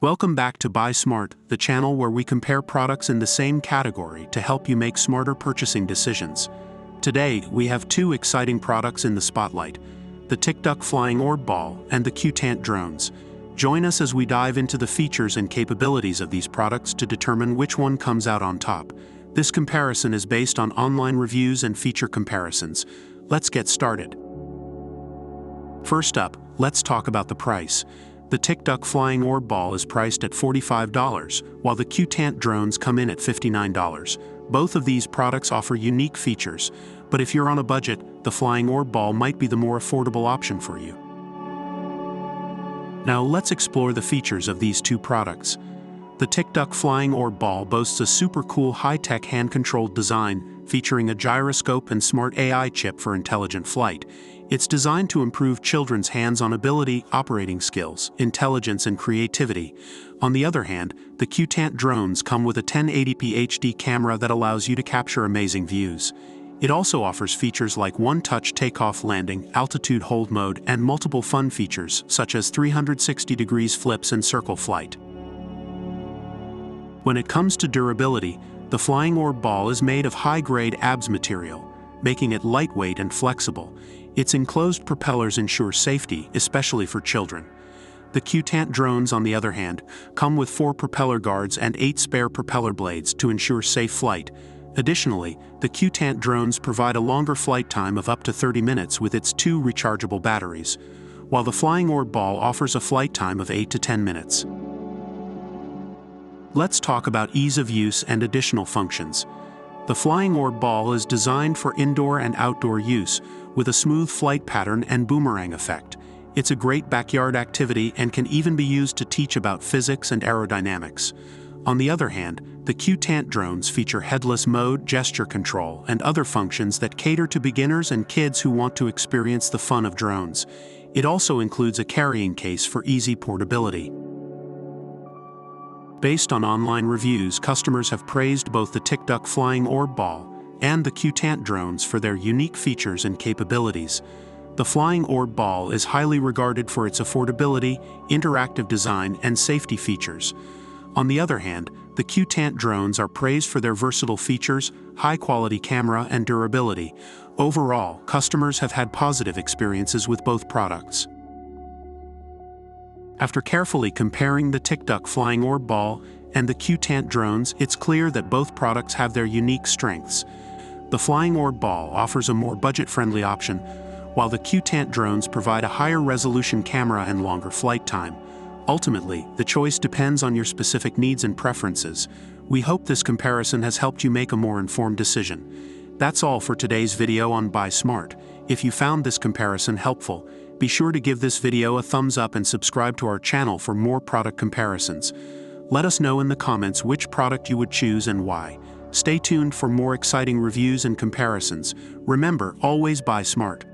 Welcome back to Buy Smart, the channel where we compare products in the same category to help you make smarter purchasing decisions. Today, we have two exciting products in the spotlight: the Tikduck flying orb ball and the CuteAnt drones. Join us as we dive into the features and capabilities of these products to determine which one comes out on top. This comparison is based on online reviews and feature comparisons. Let's get started. First up, let's talk about the price. The Tikduck flying orb ball is priced at $45, while the CuteAnt drones come in at $59. Both of these products offer unique features, but if you're on a budget, the flying orb ball might be the more affordable option for you. Now let's explore the features of these two products. The Tikduck flying orb ball boasts a super cool high-tech hand-controlled design featuring a gyroscope and smart AI chip for intelligent flight. It's designed to improve children's hands-on ability, operating skills, intelligence, and creativity. On the other hand, the CuteAnt drones come with a 1080p HD camera that allows you to capture amazing views. It also offers features like one-touch takeoff landing, altitude hold mode, and multiple fun features such as 360 degrees flips and circle flight. When it comes to durability, the flying orb ball is made of high-grade ABS material, making it lightweight and flexible. Its enclosed propellers ensure safety, especially for children. The CuteAnt drones, on the other hand, come with 4 propeller guards and 8 spare propeller blades to ensure safe flight. Additionally, the CuteAnt drones provide a longer flight time of up to 30 minutes with its 2 rechargeable batteries, while the flying orb ball offers a flight time of 8 to 10 minutes. Let's talk about ease of use and additional functions. The flying orb ball is designed for indoor and outdoor use, with a smooth flight pattern and boomerang effect. It's a great backyard activity and can even be used to teach about physics and aerodynamics. On the other hand, the CuteAnt drones feature headless mode, gesture control, and other functions that cater to beginners and kids who want to experience the fun of drones. It also includes a carrying case for easy portability. Based on online reviews, customers have praised both the Tikduck flying orb ball and the CuteAnt drones for their unique features and capabilities. The flying orb ball is highly regarded for its affordability, interactive design, and safety features. On the other hand, the CuteAnt drones are praised for their versatile features, high-quality camera, and durability. Overall, customers have had positive experiences with both products. After carefully comparing the Tikduck flying orb ball and the CuteAnt drones, it's clear that both products have their unique strengths. The flying orb ball offers a more budget-friendly option, while the CuteAnt drones provide a higher resolution camera and longer flight time. Ultimately, the choice depends on your specific needs and preferences. We hope this comparison has helped you make a more informed decision. That's all for today's video on Buy Smart. If you found this comparison helpful, be sure to give this video a thumbs up and subscribe to our channel for more product comparisons. Let us know in the comments which product you would choose and why. Stay tuned for more exciting reviews and comparisons. Remember, always buy smart.